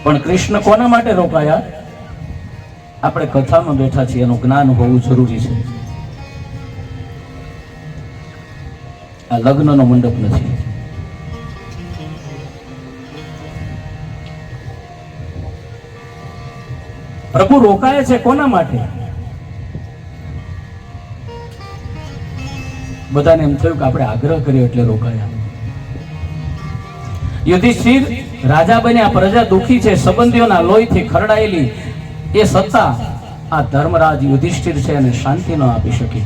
પણ કૃષ્ણ કોના માટે રોકાયા? આપણે કથામાં બેઠા છીએ, એનું જ્ઞાન હોવું જરૂરી છે. આ લગ્નનો મંડપ નથી. પ્રભુ રોકાય છે કોના માટે? બધાને એમ થયું કે આપણે આગ્રહ કર્યો એટલે રોકાયા. યુધિષ્ઠિર રાજા બન્યા, પ્રજા દુખી છે, સંબંધીઓના લોહીથી ખરડાયેલી એ સત્તા આ ધર્મરાજ યુધિષ્ઠિર છે અને શાંતિ ન આપી શકી.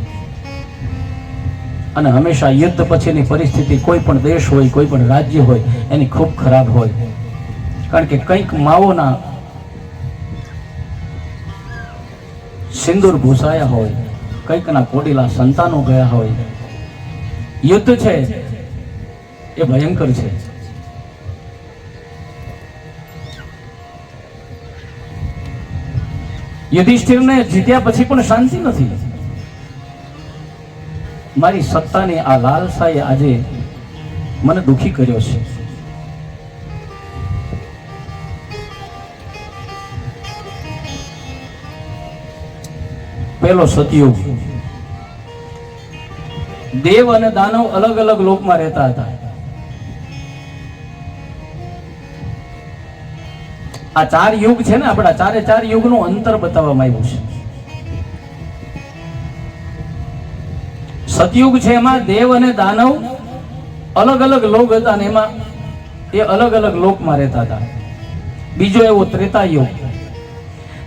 અને હંમેશા યુદ્ધ પછીની પરિસ્થિતિ કોઈ પણ દેશ હોય, કોઈ પણ રાજ્ય હોય, એની ખૂબ ખરાબ હોય. કારણ કે કંઈક માઓના સિંદૂર ભૂસાયા હોય, કંઈકના કોડીલા સંતાનો ગયા હોય. યુદ્ધ છે એ ભયંકર છે. યુધિષ્ઠિરને જીત્યા પછી પણ શાંતિ નથી. મારી સત્તાની આ લાલસાએ આજે મને દુખી કર્યો છે. પેલો સતયુગ, દેવ અને દાનવ અલગ અલગ લોકમાં રહેતા હતા. આ 4 યુગ છે ને, આપણા 4 યુગનું અંતર બતાવવામાં આવ્યું છે. સતયુગ છે એમાં દેવ અને દાનવ અલગ અલગ લોક હતા ને એમાં એ અલગ અલગ લોકમાં રહેતા હતા. બીજો એવો ત્રેતાયુગ.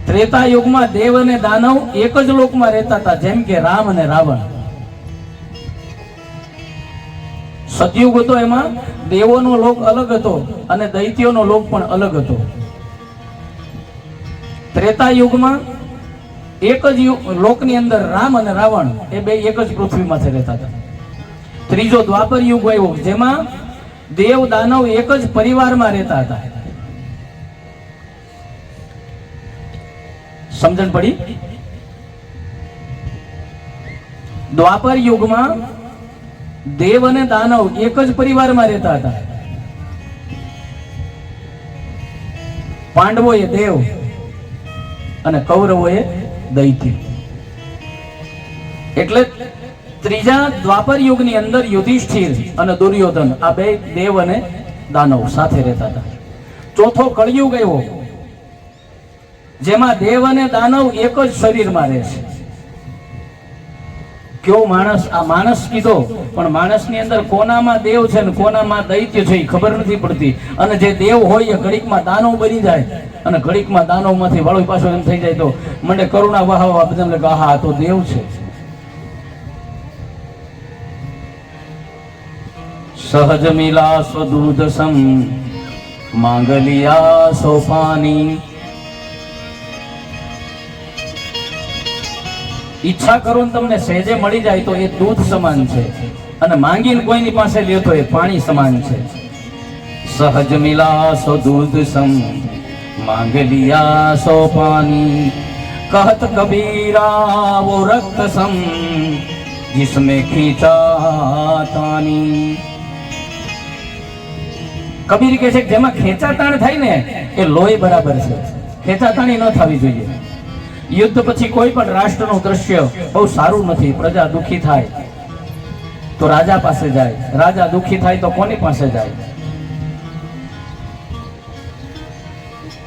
ત્રેતાયુગમાં દેવ અને દાનવ એક જ લોકમાં રહેતા હતા, જેમ કે રામ અને રાવણ. સતયુગ હતો એમાં દેવોનો લોક અલગ હતો અને દૈત્યોનો લોક પણ અલગ હતો. ત્રેતાયુગમાં એક જ લોકની અંદર રામ અને રાવણ એ બે એક જ પૃથ્વીમાંથી રહેતા હતા. ત્રીજો દ્વાપર યુગ આવ્યો, જેમાં દેવ દાનવ એક જ પરિવારમાં રહેતા હતા. સમજણ પડી? દ્વાપર યુગમાં દેવ અને દાનવ એક જ પરિવારમાં રહેતા હતા. પાંડવો એ દેવ અને કૌરવો એ દૈત્ય. એટલે ત્રીજા દ્વાપર યુગની અંદર યુધિષ્ઠિર અને દુર્યોધન આ બે દેવ અને દાનવ સાથે રહેતા હતા. ચોથો કળિયુગ આવ્યો, જેમાં દેવ અને દાનવ એક જ શરીરમાં રહે છે. કયો માણસ? આ માણસ કીધો, પણ માણસની અંદર કોનામાં દેવ છે ને કોનામાં દૈત્ય છે એ ખબર નથી પડતી. અને જે દેવ હોય એ ઘડીકમાં દાનવ બની જાય અને ઘડીકમાં દાનવમાંથી વાળો પાછો એમ થઈ જાય તો મને કરુણા વહાવા બધા લાગે આહા તો દેવ છે. સહજ મિલા સ્વદૂધ સમ માંગલિયા સોપાની. ઈચ્છા કરો ને તમને સહેજે મળી જાય તો એ દૂધ સમાન છે, અને માંગીને કોઈની પાસે લ્યો તો એ પાણી સમાન છે. સહજ મિલા સો દૂધ સમ માંગલિયા સો પાની. કહત કબીરા वो रक्त सम जिसमें खींचा तानी. કબીર કહે છે કે જેમાં ખેંચાતાણ થાય ને એ લોહી બરાબર છે, ખેંચાતાણી ન થવી જોઈએ. યુદ્ધ પછી કોઈ પણ રાષ્ટ્રનું દ્રશ્ય બહુ સારું નથી. પ્રજા દુખી થાય તો રાજા પાસે જાય, રાજા દુખી થાય તો કોની પાસે જાય?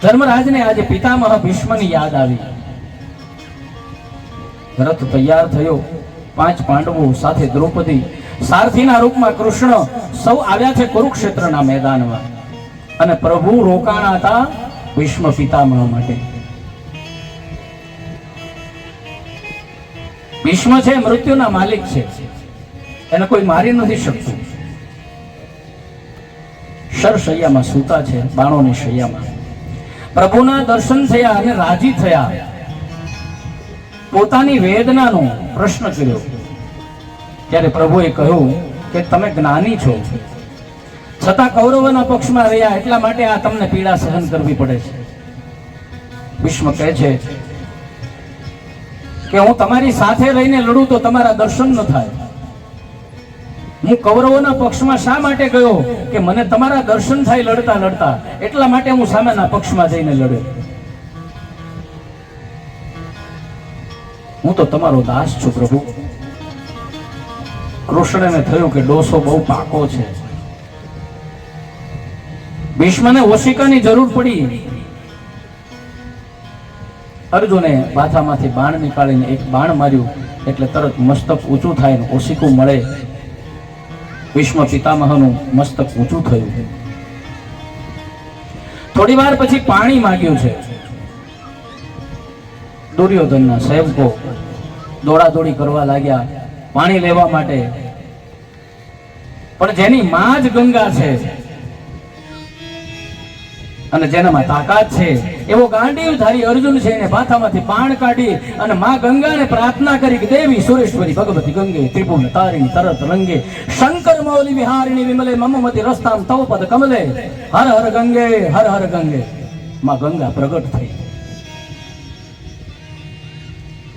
ધર્મરાજને આજે પિતામહ ભીષ્મની યાદ આવી. રથ તૈયાર થયો, 5 પાંડવો સાથે દ્રૌપદી, સારથીના રૂપમાં કૃષ્ણ સૌ આવ્યા છે કુરુક્ષેત્રના મેદાનમાં. અને પ્રભુ રોકાણા હતા ભીષ્મ પિતામહ માટે. ભીષ્મ છે મૃત્યુના માલિક છે, એને કોઈ મારી નથી શકતું. શરશૈયામાં સૂતા છે, બાણોની શૈયામાં. પ્રભુના દર્શન થયા અને રાજી થયા. પોતાની વેદનાનો પ્રશ્ન કર્યો ત્યારે પ્રભુએ કહ્યું કે તમે જ્ઞાની છો, છતાં કૌરવોના પક્ષમાં રહ્યા એટલા માટે આ તમને પીડા સહન કરવી પડે છે. ભીષ્મ કહે છે કે હું તમારી સાથે રહીને લડું તો તમારા દર્શન ન થાય. હું કૌરવોના પક્ષમાં શા માટે ગયો કે મને તમારા દર્શન થાય લડતા લડતા, એટલા માટે હું સામેના પક્ષમાં જઈને લડ્યો. હું તો તમારો દાસ છું પ્રભુ. કૃષ્ણને થયું કે ડોસો બહુ પાકો છે. ભીષ્મને ઓશિકાની જરૂર પડી. અર્જુને માથામાંથી બાણ નીકાળીને એક બાણ માર્યું એટલે તરત મસ્તક ઊંચું થાય ને ઓશિકું મળે. ભીષ્મ પિતામહનું મસ્તક ઊંચું થયું. થોડી વાર પછી પાણી માંગ્યું છે. દુર્યોધનના સેવકો દોડાદોડી કરવા લાગ્યા પાણી લેવા માટે. પણ જેની માં જ ગંગા છે અને જેનામાં તાકાત છે એવો ગાંડીવધારી અર્જુન છે, એને માથામાંથી બાણ કાઢી અને માં ગંગાને પ્રાર્થના કરી કે દેવી સુરેશ્વરી ભગવતી ગંગે ત્રિપુર તારિણી તરત રંગે શંકર મૌલી વિહારિણી વિમલે મમમતી રસ્તામ તવ પદ કમલે હર હર ગંગે હર હર ગંગે. માં ગંગા પ્રગટ થઈ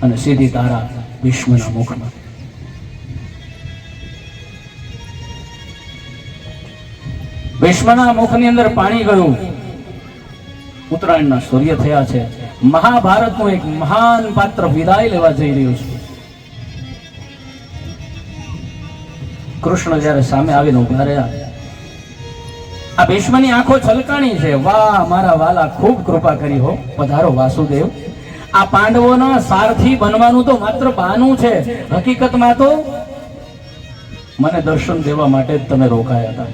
અને સીધી તારા ભીષ્મના મુખમાં. ભીષ્મના મુખની અંદર પાણી ગયું. ઉત્તરાયણના સૂર્ય થયા છે. મહાભારતનું એક મહાન પાત્ર વિદાય લેવા જઈ રહ્યું છે. કૃષ્ણ જ્યારે સામે આવીને ઉભા રહ્યા, આ ભીષ્મની આંખો છલકાણી છે. વાહ મારા વાલા, ખૂબ કૃપા કરી હો, પધારો વાસુદેવ. આ પાંડવોના સારથી બનવાનું તો માત્ર બહાનું છે, હકીકતમાં તો મને દર્શન દેવા માટે જ તમે રોકાયા હતા.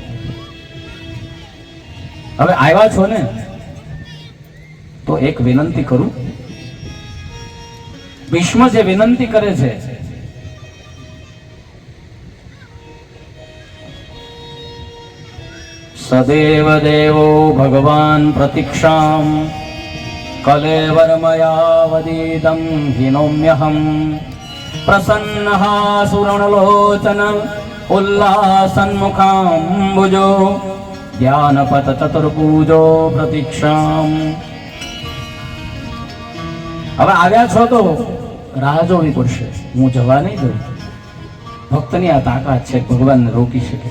હવે આવ્યા છો ને, તો એક વિનંતી કરું. ભીષ્મ જે વિનંતી કરે છે, સદેવ દેવો ભગવાન પ્રતીક્ષામ કલેવરમયાવદીદં હિનોમ્યહમ પ્રસન્નઃ સુરણલોચન ઉલ્લાસન્મુખાંબુજો જ્ઞાનપત ચતુર્ભુજો પ્રતીક્ષામ. હવે આવ્યા છો તો રાહ જોવી પડશે. હું જવા નહીં દઉં. ભક્તની આ તાકાત છે, ભગવાનને રોકી શકે.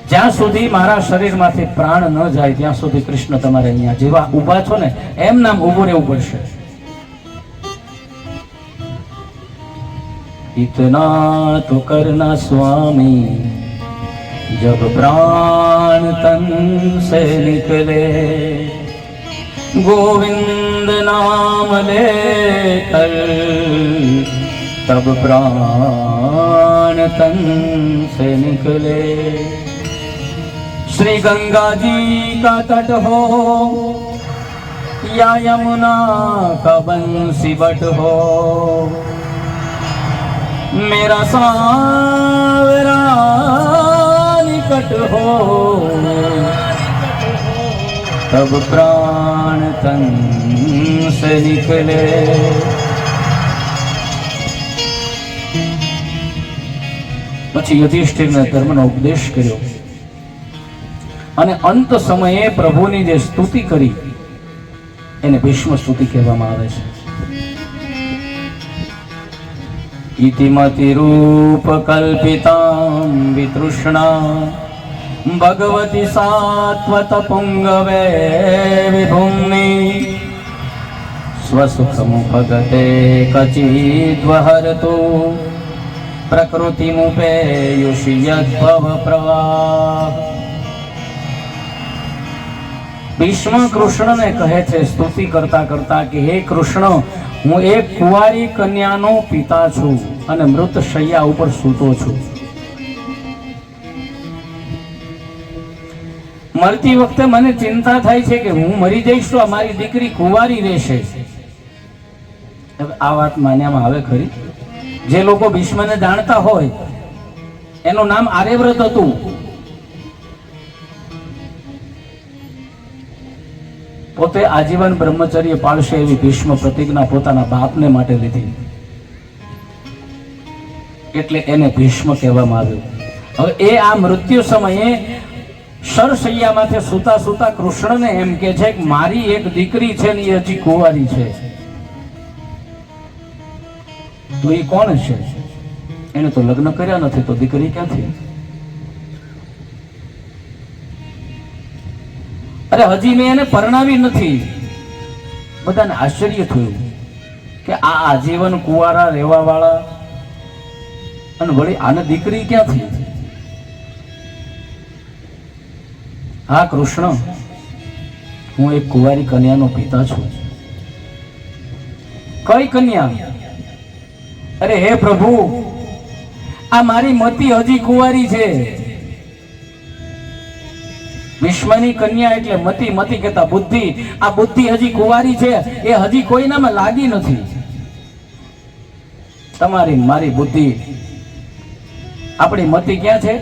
જ્યાં સુધી મારા શરીરમાંથી પ્રાણ ન જાય ત્યાં સુધી કૃષ્ણ તમારે અહીંયા જેવા ઊભા છો ને એમ નામ ઊભું રહેવું પડશે. इतना तो करना स्वामी जब प्राण तन से निकले गोविंद नाम लेकर तब प्राण तन से निकले। श्री गंगा जी का तट हो या यमुना का बंसी बट हो, मेरा सांवरा निकट हो, तब प्राण तन से निकले। પછી યુધિષ્ઠિરને ધર્મનો ઉપદેશ કર્યો અને અંત સમયે પ્રભુની જે સ્તુતિ કરી એને ભીષ્મ સ્તુતિ કહેવામાં આવે છે. ઇતિમતિ રૂપ કલ્પિતાં વિતૃષ્ણા ભગવતી સાત્વત પુંગવે વિભુમ્ની સ્વસુખ મુખ ગતે કચિદ્વહરતુ પ્રકૃતિ મુપેયુષિયદ્ભવ પ્રવાહ. ભીષ્મ કૃષ્ણને કહે છે સ્તુતિ કરતા કરતા કે હે કૃષ્ણ, હું એક કુંવારી કન્યાનો પિતા છું અને મૃત શૈયા ઉપર સૂતો છું. મરતી વખતે મને ચિંતા થાય છે કે હું મરી જઈશ તો મારી દીકરી કુંવારી રહેશે. આ વાત માન્યામાં આવે ખરી? જે લોકો ભીષ્મને જાણતા હોય એનું નામ આર્યવ્રત હતું. પોતે આજીવન બ્રહ્મચર્ય પાળશે એવી ભીષ્મ પ્રતિજ્ઞા પોતાના બાપને માટે લીધી, એટલે એને ભીષ્મ કહેવામાં આવ્યું. હવે એ આ મૃત્યુ સમયે સરશૈયામાંથી સૂતા સૂતા કૃષ્ણને એમ કે છે કે મારી એક દીકરી છે ને એ હજી કુંવારી છે, તો એ કોણ છે? એને તો લગ્ન કર્યા નથી, તો દીકરી ક્યાંથી? અરે હજી મેં એને પરણાવી નથી. બધાને આશ્ચર્ય થયું કે આ આજીવન કુંવારા રહેવા વાળા અને વળી આને દીકરી ક્યાંથી? હા કૃષ્ણ, હું એક કુંવારી કન્યાનો પિતા છું. કઈ કન્યા? અરે હે પ્રભુ, આ મારી મતી હજી કુંવારી છે. વિશ્વની કન્યા એટલે મતી, મતી કહેતા બુદ્ધિ. આ બુદ્ધિ હજી કુંવારી છે, એ હજી કોઈનામાં લાગી નથી. તમારી મારી બુદ્ધિ, આપણી મતી ક્યાં છે?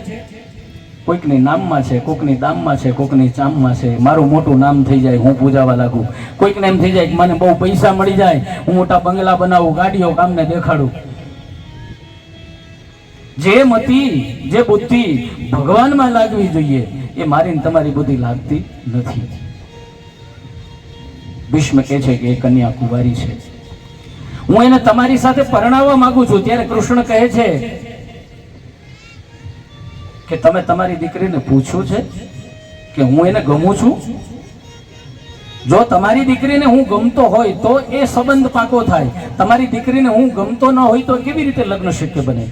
કોઈકની નામમાં છે, કોઈકની દામમાં છે, કોઈકની ચામમાં છે. મારું મોટું નામ થઈ જાય, હું પૂજાવા લાગુ. કોઈકને એમ થઈ જાય કે મને બહુ પૈસા મળી જાય, હું મોટા બંગલા બનાવું, ગાડીઓ કામને દેખાડું. જે મતી, જે બુદ્ધિ ભગવાનમાં લાગવી જોઈએ, એ મારી તમારી બુદ્ધિ લાગતી નથી. ભીષ્મ કહે છે કે એ કન્યા કુંવારી છે, હું એને તમારી સાથે પરણાવવા માંગુ છું. ત્યારે કૃષ્ણ કહે છે કે તમે તમારી દીકરીને પૂછ્યું છે કે હું એને ગમું છું? જો તમારી દીકરીને હું ગમતો હોય તો એ સંબંધ પાકો થાય. તમારી દીકરીને હું ગમતો ન હોય તો કેવી રીતે લગ્ન શક્ય બને?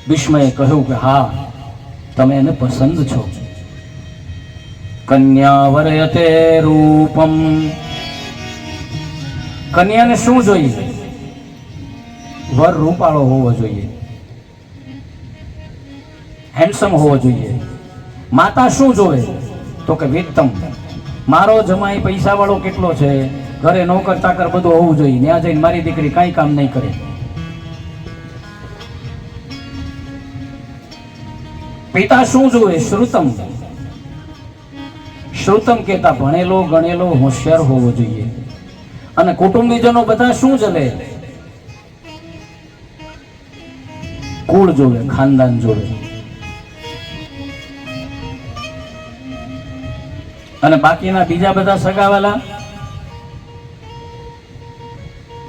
ભીષ્મએ કહ્યું કે હા, તમે એને પસંદ છો. કન્યા વર્યતે રૂપમ. કન્યાને શું જોઈએ? વર રૂપાળો હોવો જોઈએ, હેન્ડસમ હોવો જોઈએ. માતા શું જોવે? તો કે વિત્તમ. મારો જમાઈ પૈસા વાળો કેટલો છે, ઘરે નોકર ચાકર બધું હોવું જોઈએ. ત્યાં જઈને મારી દીકરી કઈ કામ નહીં કરે. પિતા શું જોવે? શ્રુતમ. શ્રુતમ કહેતા ભણેલો ગણેલો હોશિયાર હોવો જોઈએ. અને કુટુંબીજનો બધા શું ચલે? કુળ જોવે, ખાનદાન જોવે. અને બાકીના બીજા બધા સગાવાલા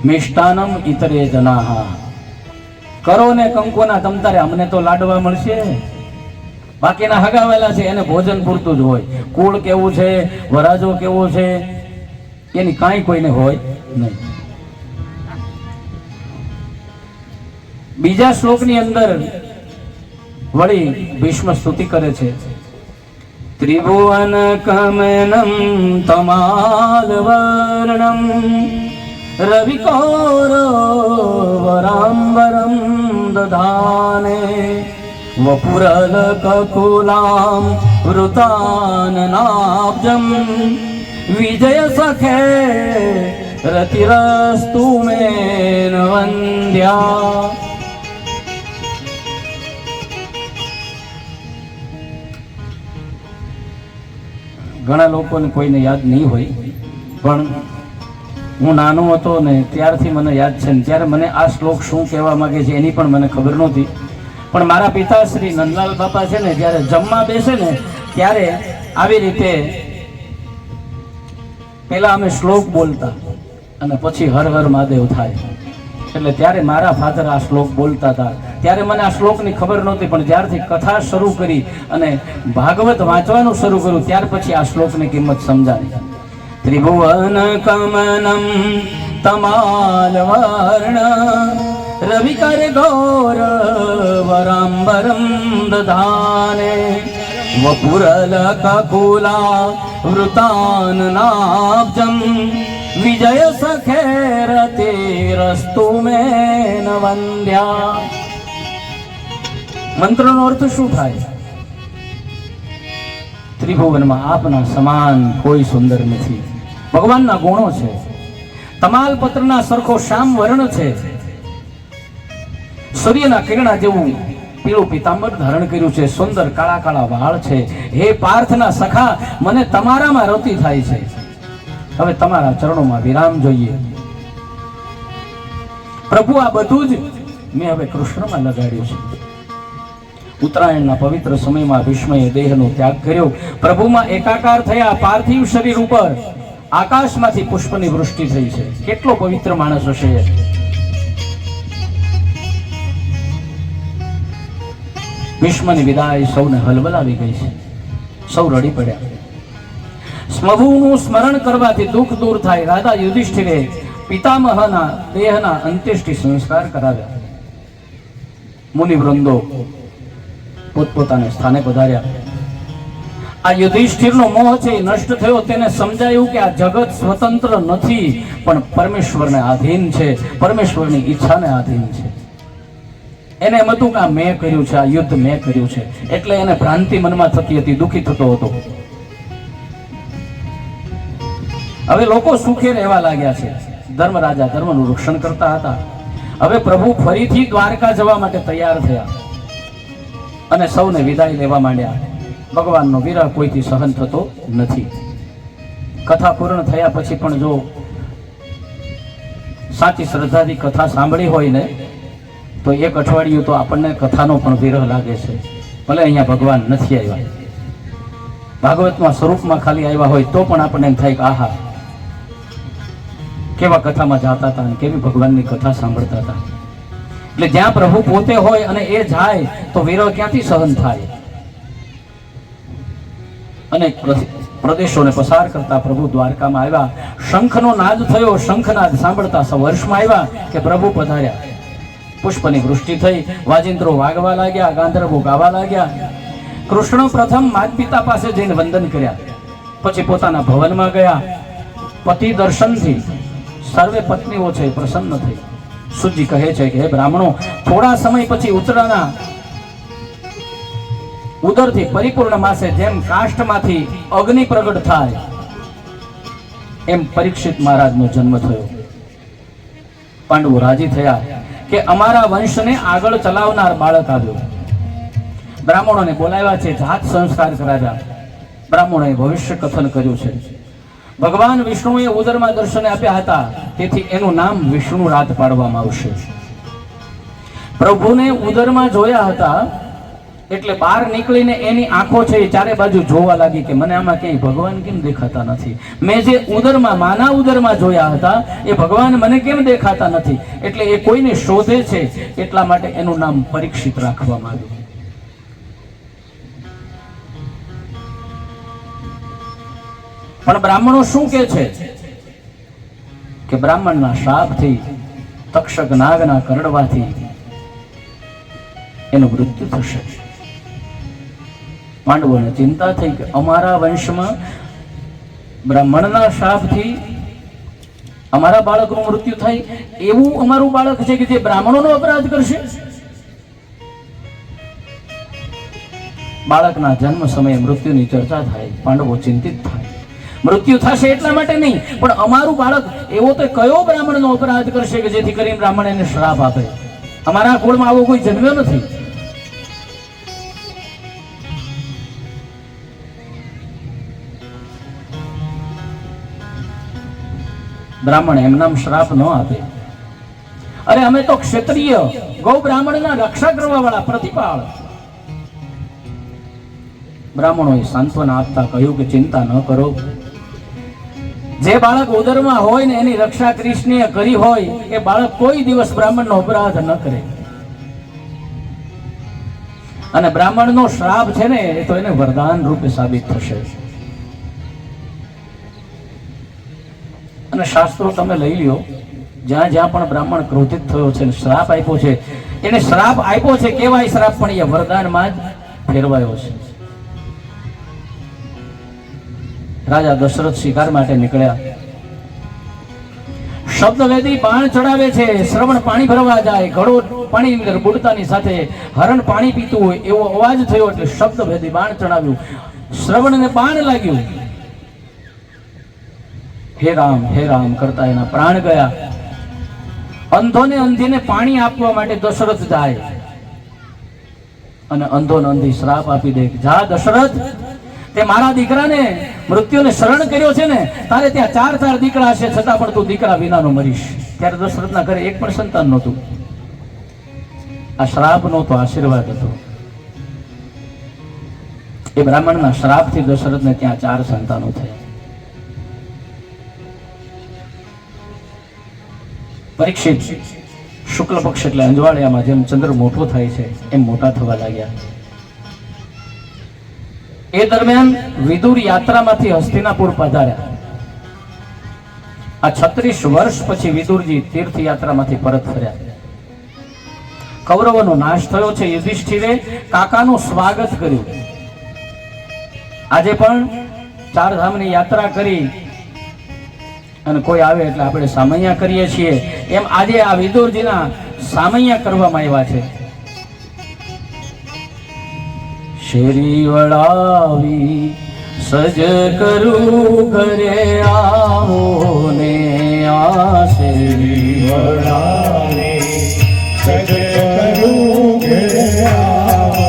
મિષ્ટાનમ ઇતરે જનાહા. કરો ને કંકોના તમતારે, અમને તો લાડવા મળશે. બાકીના હગાવેલા છે એને ભોજન પૂરતું જ હોય. કુળ કેવું છે, વરાજો કેવો છે, એની કાંઈ કોઈને હોય નહીં. બીજા શ્લોકની અંદર વળી ભીષ્મ સ્તુતિ કરે છે. ત્રિભુવન કમનમ તમાલ વર્ણમ રવિકૌરવરાંબરમ દધાને વપુરલ કકુલામ વૃતાનનાબ્જમ વિજય સખે રતિરસ્તુ મેન વંદ્યા. ઘણા લોકોને કોઈને યાદ નહીં હોય, પણ હું નાનો હતો ને ત્યારથી મને યાદ છે ને ત્યારે મને આ શ્લોક શું કહેવા માંગે છે એની પણ મને ખબર નહોતી. પણ મારા પિતા શ્રી નંદલાલ બાપા છે ને, જ્યારે જમવા બેસે ને ત્યારે આવી રીતે પેલા અમે શ્લોક બોલતા અને પછી હર હર મહાદેવ થાય. એટલે ત્યારે મારા ફાધર આ શ્લોક બોલતા હતા. ત્યારે મને આ શ્લોકની ખબર નહોતી, પણ જ્યારથી કથા શરૂ કરી અને ભાગવત વાંચવાનું શરૂ કર્યું ત્યાર પછી આ શ્લોકની કિંમત સમજાણી. ત્રિભુવન કમનમ તમાલ વર્ણ રવિકર ગૌર વરાંબરમ દધાને વપુરલ કકુલા વૃતાન નાબ્જમ વિજય સખે રતિરસ્તુ મેન વંદ્યા. મંત્રનો અર્થ શું થાય? ત્રિભુવનમાં આપના સમાન કોઈ સુંદર નથી. ભગવાનના ગુણો છે. તમાલ પત્રના સરખો શ્યામ વર્ણ છે. સૂર્યના કિરણા જેવું પીળું પિતાંબર ધારણ કર્યું છે. સુંદર કાળા કાળા વાળ છે. હે પાર્થના સખા, મને તમારામાં રતિ થાય છે. હવે તમારા ચરણોમાં વિરામ જોઈએ. પ્રભુ આ બધું જ મેં હવે કૃષ્ણમાં લગાડ્યું છે. ઉત્તરાયણના પવિત્ર સમયમાં ભીષ્મએ દેહનો ત્યાગ કર્યો. પ્રભુમાં એકાકાર થયા. પાર્થિવ શરીર ઉપર આકાશમાંથી પુષ્પની વૃષ્ટિ થઈ છે. કેટલો પવિત્ર માણસ હશે. ભીષ્મની વિદાય સૌને હલબલાવી ગઈ છે. સૌ રડી પડ્યા. સ્મભુનું સ્મરણ કરવાથી દુઃખ દૂર થાય. રાજા યુધિષ્ઠિરે પિતામહના દેહના અંત્યેષ્ટિ સંસ્કાર કરાવ્યા. મુનિવૃંદો પોતપોતાના સ્થાને પધાર્યા. આ યુધિષ્ઠિરનો મોહ છે એ નષ્ટ થયો. તેને સમજાયું કે આ જગત સ્વતંત્ર નથી, પણ પરમેશ્વરને આધીન છે, પરમેશ્વરની ઈચ્છાને આધીન છે. એને એમ હતું કે આ મેં કર્યું છે, આ યુદ્ધ મેં કર્યું છે, એટલે એને ભ્રાંતિ મનમાં થતી હતી, દુઃખી થતો હતો. હવે લોકો સુખે રહેવા લાગ્યા છે. ધર્મરાજા ધર્મનું રક્ષણ કરતા હતા. હવે પ્રભુ ફરીથી દ્વારકા જવા માટે તૈયાર થયા અને સૌને વિદાય લેવા માંડ્યા. ભગવાનનો વિરહ કોઈથી સહન થતો નથી. કથા પૂર્ણ થયા પછી પણ જો સાચી શ્રદ્ધાથી કથા સાંભળી હોય ને તો એક અઠવાડિયું તો આપણને કથાનો પણ વિરહ લાગે છે. ભલે અહીંયા ભગવાન નથી આવ્યા, ભાગવતમાં સ્વરૂપમાં ખાલી આવ્યા હોય તો પણ આપણને એમ થાય કે આહા, કેવા કથામાં જાતા હતા અને કેવી ભગવાનની કથા સાંભળતા હતા. એટલે જ્યાં પ્રભુ પોતે હોય અને એ જાય તો વિરહ ક્યાંથી સહન થાય. અનેક પ્રદેશોને પસાર કરતા પ્રભુ દ્વારકામાં આવ્યા. શંખનો નાદ થયો. શંખનાદ સાંભળતા સૌ વર્ષમાં આવ્યા કે પ્રભુ પધાર્યા. પુષ્પની વૃષ્ટિ થઈ. વાજિંત્રો વાગવા લાગ્યા, ગાંધર્વો ગાવા લાગ્યા. કૃષ્ણ પ્રથમ માતા પિતા પાસે જઈને વંદન કર્યા, પછી પોતાના ભવનમાં ગયા. પતિ દર્શનથી સર્વે પત્નીઓ છે પ્રસન્ન થઈ. સુજી કહે છે કે હે બ્રાહ્મણો, થોડા સમય પછી ઉત્તરાના ઉદરથી પરિપૂર્ણ માસે જેમ કાષ્ઠમાંથી અગ્નિ પ્રગટ થાય એમ પરીક્ષિત મહારાજનો જન્મ થયો. પાંડવો રાજી થયા કે અમારા વંશને આગળ ચલાવનાર બાળક આવ્યો. બ્રાહ્મણોને બોલાવ્યા છે, જાત સંસ્કાર કરાવ્યા. બ્રાહ્મણોએ ભવિષ્ય કથન કર્યું છે. ભગવાન વિષ્ણુએ ઉદરમાં દર્શને આપ્યા હતા, તેથી એનું નામ વિષ્ણુ રાત પાડવામાં આવશે. પ્રભુને ઉદરમાં જોયા હતા એટલે બહાર નીકળીને એની આંખો છે એ ચારે બાજુ જોવા લાગી કે મને આમાં ક્યાંય ભગવાન કેમ દેખાતા નથી. મેં જે ઉદરમાં માના ઉદરમાં જોયા હતા એ ભગવાન મને કેમ દેખાતા નથી. એટલે એ કોઈને શોધે છે, એટલા માટે એનું નામ પરીક્ષિત રાખવામાં આવ્યું. પણ બ્રાહ્મણો શું કે છે કે બ્રાહ્મણના શ્રાપથી, તક્ષક નાગના કરડવાથી એનું મૃત્યુ થશે. પાંડવોને ચિંતા થઈ કે અમારા વંશમાં બ્રાહ્મણના શ્રાપથી અમારા બાળકનું મૃત્યુ થાય, એવું અમારું બાળક છે કે જે બ્રાહ્મણોનો અપરાધ કરશે. બાળકના જન્મ સમયે મૃત્યુની ચર્ચા થાય. પાંડવો ચિંતિત થાય. મૃત્યુ થશે એટલા માટે નહીં, પણ અમારું બાળક એવો તો કયો બ્રાહ્મણનો અપરાધ કરશે કે જેથી કરીને બ્રાહ્મણ એને શ્રાપ આપે. અમારા કુળમાં આવો કોઈ જન્મ્યો નથી. બ્રાહ્મણ એમનામ શ્રાપ ન આપે. અરે અમે તો ક્ષત્રિય ગૌ બ્રાહ્મણના રક્ષા કરવા વાળા પ્રતિપાળ. બ્રાહ્મણોએ સાંત્વના આપતા કહ્યું કે ચિંતા ન કરો. જે બાળક ઉદરમાં હોય ને એની રક્ષા કૃષ્ણએ કરી હોય એ બાળક કોઈ દિવસ બ્રાહ્મણનો અપરાધ ન કરે. અને બ્રાહ્મણનો શ્રાપ છે ને એ તો એને વરદાન રૂપે સાબિત થશે. અને શાસ્ત્રો તમે લઈ લ્યો, જ્યાં જ્યાં પણ બ્રાહ્મણ ક્રોધિત થયો છે, શ્રાપ આપ્યો છે, એને શ્રાપ આપ્યો છે કેવાય શ્રાપ પણ એ વરદાનમાં જ ફેરવાયો છે. રાજા દશરથ શિકાર માટે નીકળ્યા. શબ્દવેદી બાણ ચડાવે છે, શ્રવણ પાણી ભરવા જાય, ઘડો પાણીની અંદર બુડતાની સાથે હરણ પાણી પીતું હોય એવો અવાજ થયો એટલે શબ્દવેદી બાણ ચડાવ્યું. શ્રવણને બાણ લાગ્યું. હે રામ કરતા એના પ્રાણ ગયા. અંધોને અંધીને પાણી આપવા માટે દશરથ જાય અને અંધોને અંધી શ્રાપ આપી દે, જા દશરથ, તે મારા દીકરાને મૃત્યુને શરણ કર્યો છે ને, તારે ત્યાં ચાર દીકરા હશે છતાં પણ તું દીકરા વિનાનો મરીશ. ત્યારે દશરથના ઘરે એક પણ સંતાન નહોતું. આ શ્રાપ નહોતો, આશીર્વાદ હતો. એ બ્રાહ્મણના શ્રાપથી દશરથને ત્યાં 4 સંતાનો થયા. પરીક્ષિત શુક્લ પક્ષ એટલે અંજવાળિયામાં જેમ ચંદ્ર મોટો થાય છે એમ મોટા થવા લાગ્યા. એ દરમિયાન વિદુર યાત્રામાંથી હસ્તિનાપુર પધાર્યા. આ 36 વર્ષ પછી વિદુરજી તીર્થયાત્રામાંથી પરત ફર્યા. કૌરવોનો નાશ થયો છે. યુધિષ્ઠિરે કાકાનું સ્વાગત કર્યું. આજે પણ 4 ધામની યાત્રા કરી અને કોઈ આવે એટલે આપણે સામૈયા કરીએ છીએ, એમ આજે આ વિદુરજીના સામૈયા કરવામાં આવ્યા છે. શેરી વળાવી સજ કરું ઘરે આવો ને, આ શેરી વળાવી સજ કરું ઘરે આવો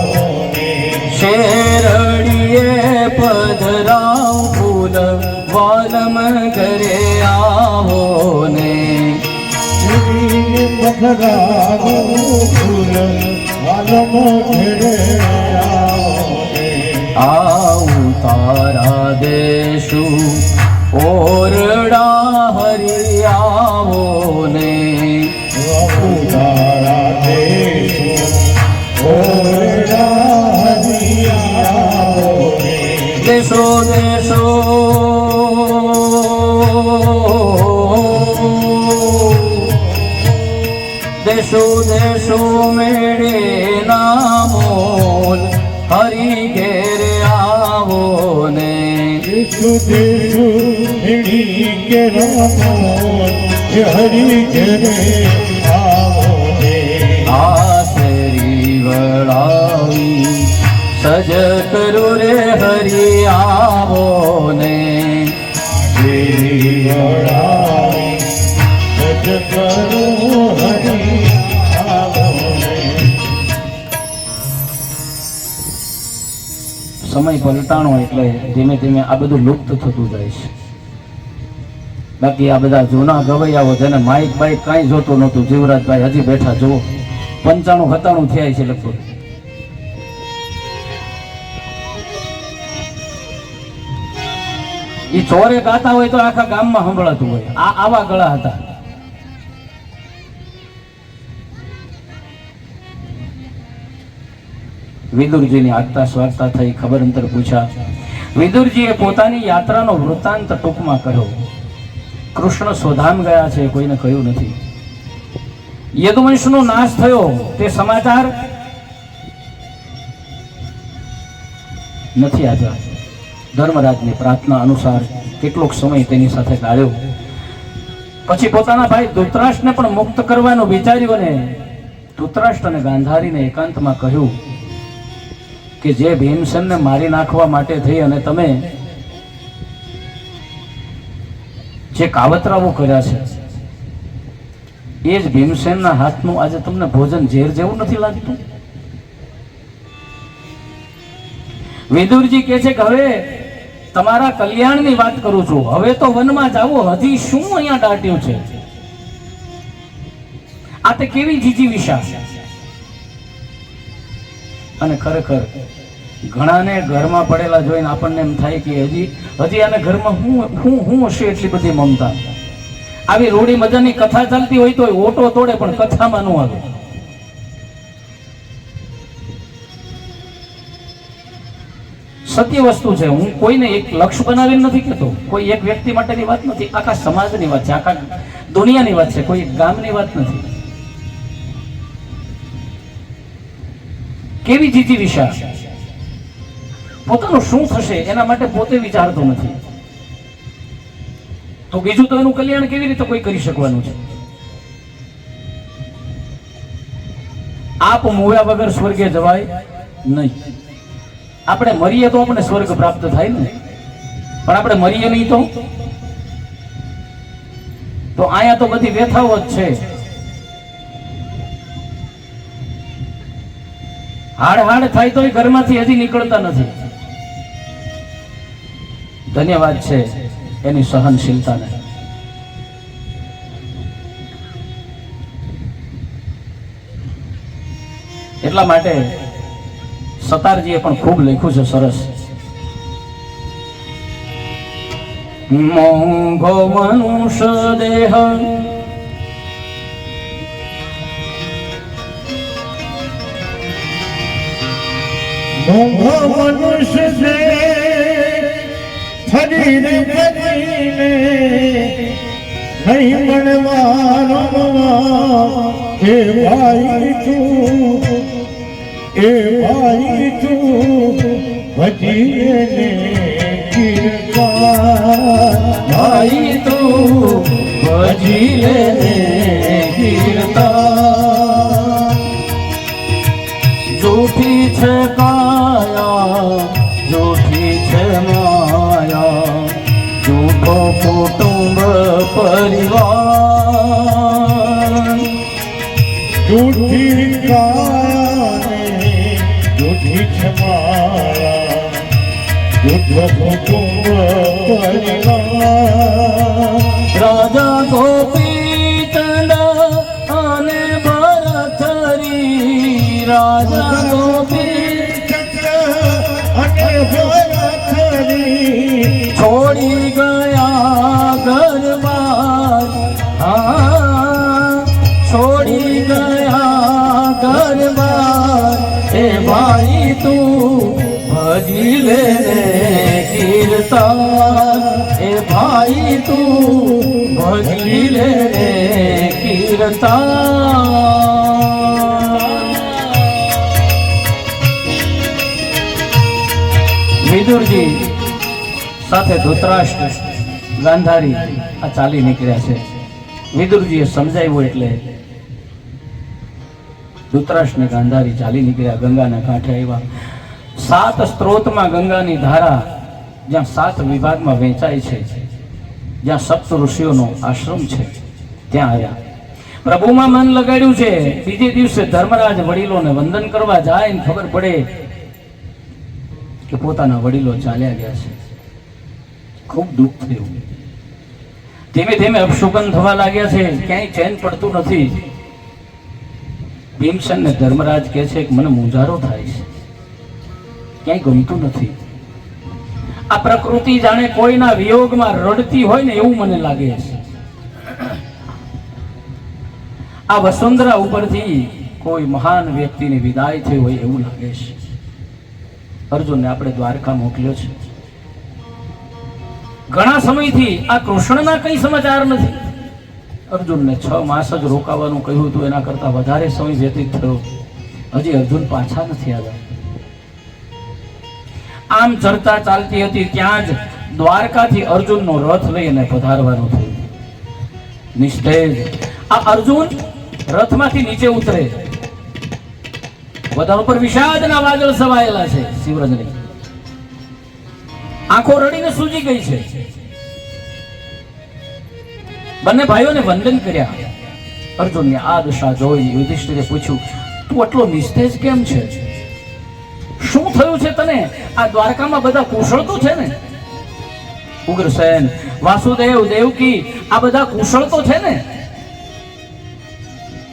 ને, શેરડીએ પધરાવ ફૂલ વાલમ ઘરે આવો ને, પધરાવો ફૂલ વાલમ ઘરે આવો ને, આવું તારા દેશું ઓરડા હરી આવો ને, તારા દેશો ઓરડા હરી આવો ને, દેશો દેશો દેશો દેશો મેળે નામોલ હરી ઘેરે આવો ને, દેશો દેશો મેળી ઘેરા મોલ હરી ઘેરે આવો ને, આ શેરી વળાવી સજ કરું રે હરી આવો ને, શેરી વળાવી સજ કરું હરી આવો ને. સમય પલટાણો એટલે ધીમે ધીમે આ બધું લુપ્ત થતું જાય છે. બાકી આ બધા જૂના ગવૈયાઓ જેને માઇક બાઇક કાંઈ જોતું નહોતું, જીવરાજભાઈ હજી બેઠા જુઓ 95-97 થયા છે લગભગ. એ ચોરે ગાતા હોય તો આખા ગામમાં સંભળાતું હોય. આ આવા ગળા હતા. વિદુરજીની આગતા સ્વાગતા થઈ, ખબર અંતર પૂછ્યા. વિદુરજીએ પોતાની યાત્રાનો વૃત્તાંત ટૂંકમાં કહ્યો. કૃષ્ણ સ્વધામ ગયા છે કોઈને કહ્યું નથી. યદુવંશનો નાશ થયો તે સમાચાર નથી આવ્યા. ધર્મરાજની પ્રાર્થના અનુસાર કેટલોક સમય તેની સાથે ગાળ્યો. પછી પોતાના ભાઈ ધૃતરાષ્ટ્રને પણ મુક્ત કરવાનું વિચાર્યું અને ધૃતરાષ્ટ્ર અને ગાંધારીને એકાંતમાં કહ્યું કે જે ભીમસેનને મારી નાખવા માટે થઈ અને તમે જે કાવતરાઓ કર્યા છે એ જ ભીમસેનના હાથનું આજે તમને ભોજન ઝેર જેવું નથી લાગતું? વિદુરજી કહે છે કે હવે તમારા કલ્યાણની વાત કરું છું, હવે તો વનમાં જાવો, હજી શું અહીંયા દાટ્યું છે? આ તે કેવી જીજી વિશા. અને ખરેખર ઘણાને ઘરમાં પડેલા જોઈને આપણને એમ થાય કે હજી આને ઘરમાં હું હશે એટલી બધી મમતા. આવી રોડી મજાની કથા ચાલતી હોય તો ઓટો તોડે પણ કથામાં ન આવે. સત્ય વસ્તુ છે. હું કોઈને એક લક્ષ્ય બનાવીને નથી કહેતો, કોઈ એક વ્યક્તિ માટેની વાત નથી, આખા સમાજની વાત છે, આખા દુનિયાની વાત છે, કોઈ એક ગામની વાત નથી. કેવી જીતી વિશા, પોતાનું શું થશે એના માટે પોતે વિચારતો નથી, તો બીજું તો એનું કલ્યાણ કેવી રીતે કોઈ કરી શકવાનું છે? આપ મોયા વગર સ્વર્ગે જવાય નહીં. આપણે મરીએ તો આપણે સ્વર્ગ પ્રાપ્ત થાય ને, પણ આપણે મરીએ નહીં તો અહીંયા તો બધી વ્યથાઓ જ છે. હાડ થાય તો ઘરમાંથી હજી નીકળતા નથી. ધન્યવાદ છે એની સહનશીલતાને. એટલા માટે સતારજીએ પણ ખૂબ લખ્યું છે સરસ. મોંઘો મનુષ્ય દેહ ઊંઘો મનુષ્ય છે ફરીને ફરીને નહીં મળવાનો એ ભાઈ તું ભજીને કીર્તન ભાઈ તું ભજી લે કીર્તન જૂઠી છે કાયા જૂઠી છે માયા જૂઠો કુટુંબ પરિવાર જૂઠી કાયાને જૂઠી છમાયા જૂઠો કુટુંબ પરિવાર રાજા ગોપીચંદ અને ભરથરી રાજા ગોપીચંદ અને ભરથરી છોડી ગયા ઘર-બાર છોડી ગયા ઘર-બાર એ ભાઈ તું ભજી લે કીર્તન એ ભાઈ તું ભજી લે કીર્તન વિદુરજી સાથે ધૃતરાષ્ટ્ર ગાંધારી આ ચાલી નીકળ્યા છે વિદુરજીએ સમજાવ્યું એટલે ધૃતરાષ્ટ્ર ને ગાંધારી ચાલી નીકળ્યા ગંગાના કાંઠે આવ્યા 7 સ્ત્રોતમાં ગંગાની ધારા જ્યાં 7 વિભાગમાં વહેંચાય છે જ્યાં સપ્ત ઋષિઓનો આશ્રમ છે ત્યાં આવ્યા પ્રભુમાં મન લગાડ્યું છે બીજે દિવસે ધર્મરાજ વડીલોને વંદન કરવા જાય ને ખબર પડે કે પોતાના વડીલો ચાલ્યા ગયા છે ખૂબ દુઃખ થયું ધીમે ધીમે અપશુકન થવા લાગ્યા છે ક્યાંય ચેન પડતું નથી ભીમસેન ને ધર્મરાજ કહે છે કે મને મૂંઝારો થાય છે ક્યાંય ગમતું નથી આ પ્રકૃતિ જાણે કોઈના વિયોગમાં રડતી હોય ને એવું મને લાગે છે આ વસુંધરા ઉપરથી કોઈ મહાન વ્યક્તિની વિદાય થઈ હોય એવું લાગે છે અર્જુનને આપણે દ્વારકા મોકલ્યો છે ઘણા સમયથી આ કૃષ્ણના કઈ સમાચાર નથી અર્જુનને 6 માસ જ રોકાવાનું કહ્યું હતું એના કરતા વધારે સમય વ્યતીત થયો હજી અર્જુન પાછા નથી આવ્યા આમ ચર્ચા ચાલતી હતી ત્યાં જ દ્વારકાથી અર્જુનનો રથ લઈને પધારવાનું થયું નિસ્તેજ આ અર્જુન રથમાંથી નીચે ઉતરે બધા ઉપર વિષાદના વાદળ સવાયેલા છે શિવરજની આંખો રડીને સૂજી ગઈ છે બંને ભાઈઓને વંદન કર્યા અર્જુનની આ દશા જોઈ યુધિષ્ઠિરે પૂછ્યું તું આટલો નિસ્તેજ કેમ છે શું થયું છે તને આ દ્વારકામાં બધા કુશળ તો છે ને ઉગ્રસેન વાસુદેવ દેવકી આ બધા કુશળ તો છે ને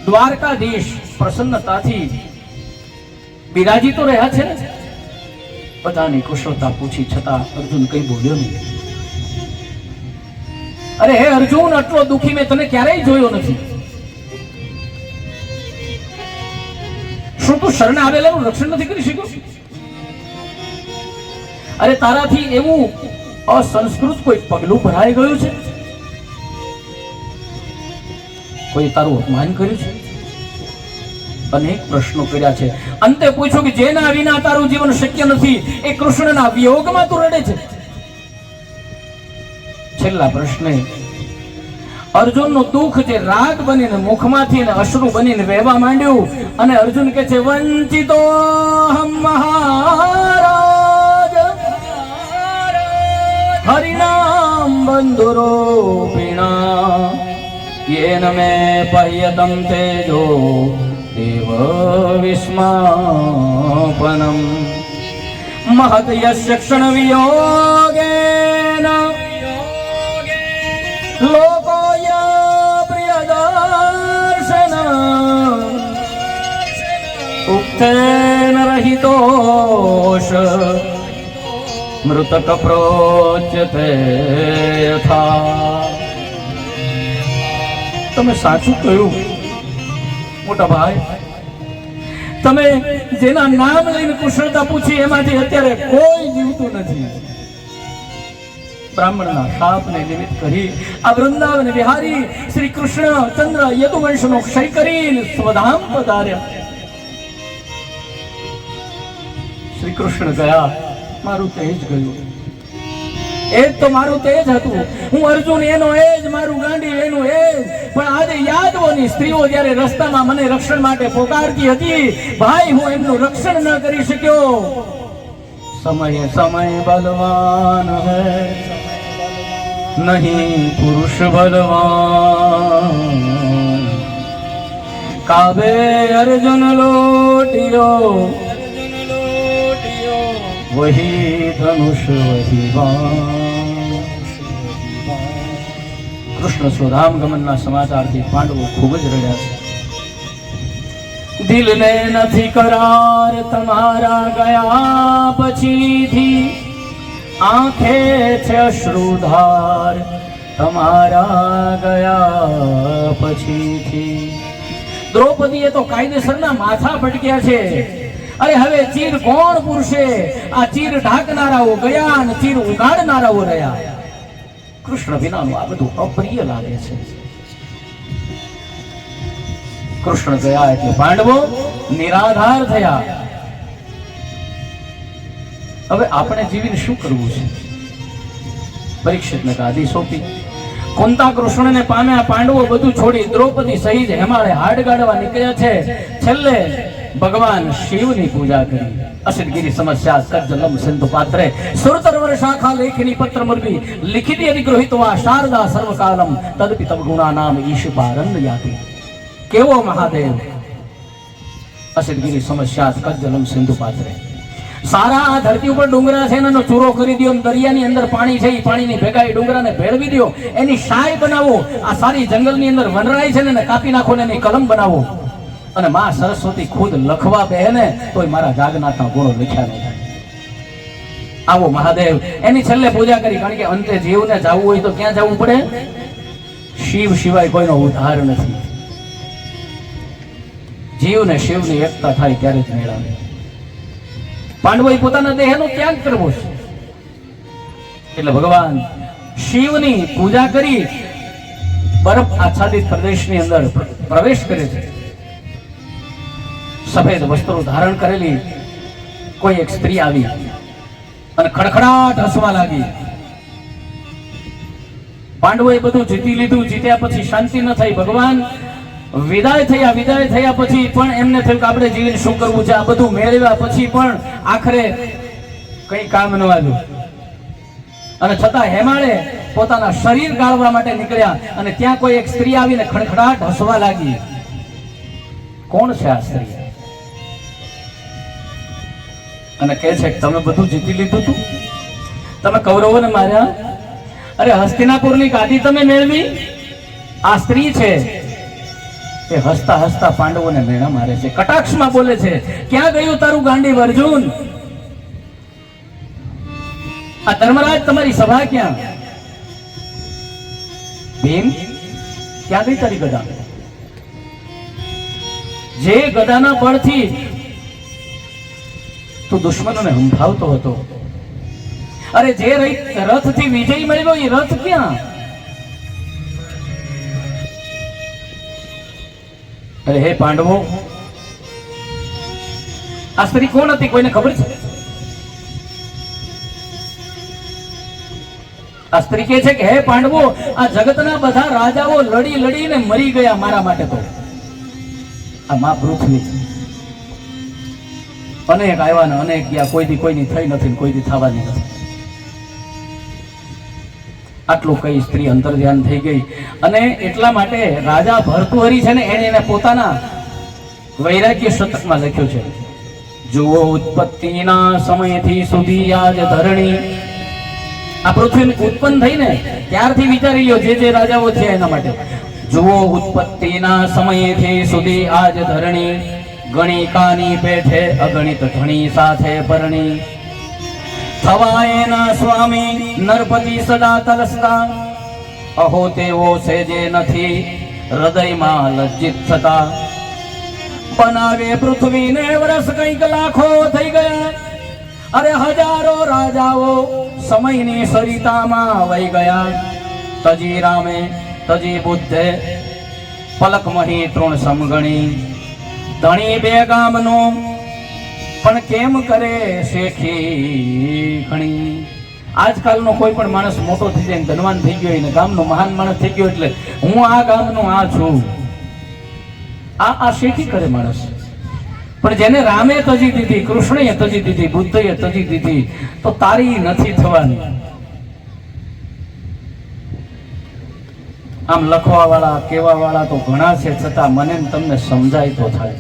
દ્વારકાધીશ પ્રસન્નતાથી બિરાજી તો રહ્યા છે ને બધાની કુશળતા પૂછી છતાં અર્જુન કઈ બોલ્યો નહીં અરે હે અર્જુન આટલો દુખી મેં તને ક્યારેય જોયો નથી શું તું શરણે આવેલાનું રક્ષણ નથી કરી શક્યો અરે તારાથી એવું અસંસ્કૃત કોઈ પગલું ભરાઈ ગયું છે કોઈ તારું અપમાન કર્યું છે અનેક પ્રશ્નો કર્યા છે અંતે પૂછ્યું કે જેના વિના તારું જીવન શક્ય નથી એ કૃષ્ણના વિયોગમાં તું રડે છે છેલ્લા પ્રશ્ને અર્જુનનું દુઃખ જે રાગ બનીને મુખમાંથી ને અશ્રુ બનીને વહેવા માંડ્યું અને અર્જુન કહે છે વંચિતો હમ મહારાજ હરિનામ બંધુરૂપિણા येन मे पह्यतं तेजो देव विस्मापनम् महत् यस्य क्षणवियोगेन लोकोय प्रियदर्शन उक्तेन रहितोष मृतक प्रोच्यते यथा તમે સાચું કહ્યું મોટા ભાઈ તમે જેના નામ લઈને કુશળતા પૂછી એમાંથી અત્યારે કોઈ જીવતું નથી. બ્રાહ્મણના શાપને નિમિત્ત કરી આ વૃંદાવન વિહારી શ્રી કૃષ્ણ ચંદ્ર યદુવંશનો ક્ષય કરીને સ્વધામ પધાર્યા. શ્રી કૃષ્ણ ગયા, મારું તેજ ગયું. એ તો મારું તેજ હતું. હું અર્જુન એનો એ જ, મારું ગાંડી એનું એ જ. પણ આજે યાદવોની સ્ત્રીઓ જ્યારે રસ્તામાં મને રક્ષણ માટે પોકારતી હતી, ભાઈ હું એમનું રક્ષણ ન કરી શક્યો. સમય સમય બલવાન હૈ, નહીં પુરુષ બલવાન. કાબે અર્જુન લોટિયો, વહી ધનુષ વહી બાણ. કૃષ્ણ સ્વધામ ગમનના સમાચારથી પાંડવો ખૂબ જ રડ્યા છે. દિલને નથી કરાર તમારા ગયા પછીથી, આંખે છે અશ્રુધાર તમારા ગયા પછીથી. દ્રૌપદીએ તો કાયદેસરના માથા પટક્યા છે. અરે હવે ચીર કોણ પૂરશે? આ ચીર ઢાંકનારાઓ ગયા અને ચીર ઉગાડનારાઓ રહ્યા. કૃષ્ણ વિનાનું આ બધું અપ્રિય લાગે છે. કૃષ્ણ ગયા એટલે પાંડવો નિરાધાર થયા. હવે આપણે જીવીને શું કરવું છે? પરીક્ષિતને ગાદી સોંપી, કુંતા કૃષ્ણને પામ્યા. પાંડવો બધું છોડી દ્રૌપદી સહિત હેમાળે હાડ ગાળવા નીકળ્યા છે. છેલ્લે ભગવાન શિવની પૂજા કરી. અસિતગીરી સમસ્યા કજ્જલમ સિંધુ પાત્રે સુરતરવર શાખા લેખિની પત્ર મુર્વી લિખિતી અધિગૃહિતવા શારદા સર્વકાલમ તદપિ તવ ગુણાનામ ઈશ પારંદ યાતિ. કેવો મહાદેવ! અસિતગીરી સમસ્યા કજ્જલમ સિંધુ પાત્રે. સારા આ ધરતી ઉપર ડુંગરા છે એનો ચૂરો કરી દો. દરિયાની અંદર પાણી છે, એ પાણીની ભેગા એ ડુંગરાને ભેળવી દો. એની શાય બનાવો. આ સારી જંગલની અંદર વનરાય છે ને કાપી નાખો ને એની કલમ બનાવો. અને માં સરસ્વતી ખુદ લખવા બે ને તોય મારા જાગનાથના ગુણો લખ્યા નહીં થાય. આવો મહાદેવ! એની છેલ્લે પૂજા કરી. કારણ કે અંતે જીવને જવું હોય તો ક્યાં જવું પડે? શિવ સિવાય કોઈનો ઉદ્ધાર નથી. જીવ ને શિવની એકતા થાય ત્યારે જ મેળાવે. પાંડવોએ પોતાના દેહનો ત્યાગ કરવો છે. એટલે ભગવાન શિવની પૂજા કરી બરફ આચ્છાદિત પ્રદેશની અંદર પ્રવેશ કરે છે. સફેદ વસ્ત્રો ધારણ કરેલી કોઈ એક સ્ત્રી આવી અને ખડખડાટ હસવા લાગી. પાંડવોએ બધું જીતી લીધું. જીત્યા પછી શાંતિ ન થઈ. ભગવાન વિદાય થયા પછી પણ એમને થયું કે આપણે જીવીને શું કરવું છે? આ બધું મેળવ્યા પછી પણ આખરે કઈ કામ ન આવ્યું. અને છતાં હેમાળે પોતાના શરીર ગાળવા માટે નીકળ્યા અને ત્યાં કોઈ એક સ્ત્રી આવીને ખડખડાટ હસવા લાગી. કોણ છે આ સ્ત્રી? અને કહે છે કે તમે બધું જીતી લીધું હતું, તમે કૌરવોને માર્યા, અરે હસ્તિનાપુરની ગાદી તમે મેળવી. આ સ્ત્રી છે એ હસતા હસતા પાંડવોને મેણા મારે છે. કટાક્ષમાં બોલે છે, ક્યાં ગયું તારું ગાંડીવ અર્જુન? આ ધર્મરાજ તમારી સભા ક્યાં? ભીમ, ક્યાં ગઈ તારી ગદા? જે ગદાના બળથી તું દુશ્મનોને હંફાવતો હતો, અરે જે રથથી વિજય મળ્યો એ રથ ક્યાં? અરે હે પાંડવો, આ સ્ત્રી કોણ હતી? કોઈને ખબર છે? આ સ્ત્રી કહે છે કે હે પાંડવો, આ જગતના બધા રાજાઓ લડી લડીને મરી ગયા મારા માટે. તો આ મા પૃથ્વી અનેક આવ્યા ને અનેક ગયા, કોઈથી કોઈની થઈ નથી, કોઈથી થવાની નથી. આટલું કઈ સ્ત્રી અંતર્ધ્યાન થઈ ગઈ. અને એટલા માટે રાજા ભર્તુહરી છે ને એને પોતાના વૈરાગ્ય શતકમાં લખ્યું છે, જુઓ ઉત્પત્તિના સમયથી સુધી આજ ધરણી. આ પૃથ્વી ઉત્પન્ન થઈ ને ત્યારથી વિચારી લ્યો જે રાજાઓ છે એના માટે. જુઓ ઉત્પત્તિના સમયથી સુધી આજ ધરણી, ગણિકાની પેઠે અગણિત ધણી સાથે પરણી. થવા એના સ્વામી નરપતિ સદા તલસતા, અહો તેવો સેજે નથી હૃદયમાં લજ્જિત થતા. બનાવે પૃથ્વીને વર્ષ કંઈક લાખો થઈ ગયા. અરે હજારો રાજાઓ સમયની સરિતામાં વહી ગયા. તજી રામે તજી બુદ્ધે પલક મહી તૃણ સમગણી. ધણી બે ગામનું પણ કેમ કરે શેખી ઘણી. આજકાલનો કોઈ પણ માણસ મોટો થઈ જાય, ધનવાન થઈ ગયો ને ગામનો મહાન માણસ થઈ ગયો એટલે હું આ ગામનો આ છું, આ શેખી કરે માણસ. પણ જેને રામે તજી દીધી, કૃષ્ણએ તજી દીધી, બુદ્ધએ તજી દીધી, તો તારી નથી થવાની. આમ લખવા વાળા, કેવા વાળા તો ઘણા છે, છતાં મને ને તમને સમજાય તો થાય.